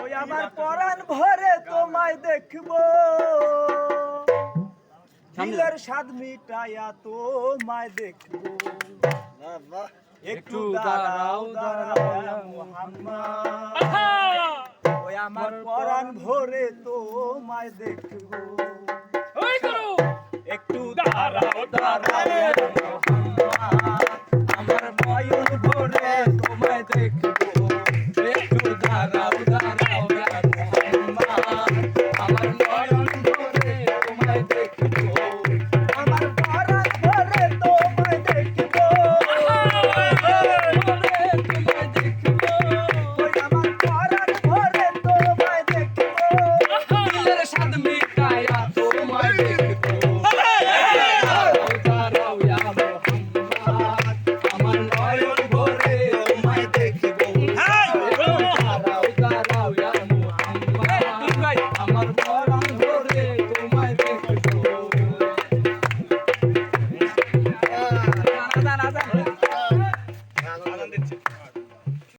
ওই আমার পরাণ ভরে তোমায় দেখবো, দিলের স্বাদ মিটাইয়া তোমায় দেখবো। একটু দাঁড়াও দাঁড়াও মুহাম্মদ, ওই আমার পরাণ ভরে তোমায় দেখবো। একটু দাঁড়াও দাঁড়াও মুহাম্মদ, আমার নয়ন ভরে তোমায় দেখবো। একটু দাঁড়াও দাঁড়াও মুহাম্মদ, আমার নয়ন ভরে তোমায় দেখবো। আমার পরাণ ভরে তোমায় দেখবো, ওই আমার পরাণ ভরে তোমায় দেখবো। দিলের স্বাদ মিটাইয়া তোমায় দেখবো। দাঁড়াও দাঁড়াও মুহাম্মদ, আমার নয়ন ভরে তোমায় দেখবো। দাঁড়াও দাঁড়াও মুহাম্মদ, আমার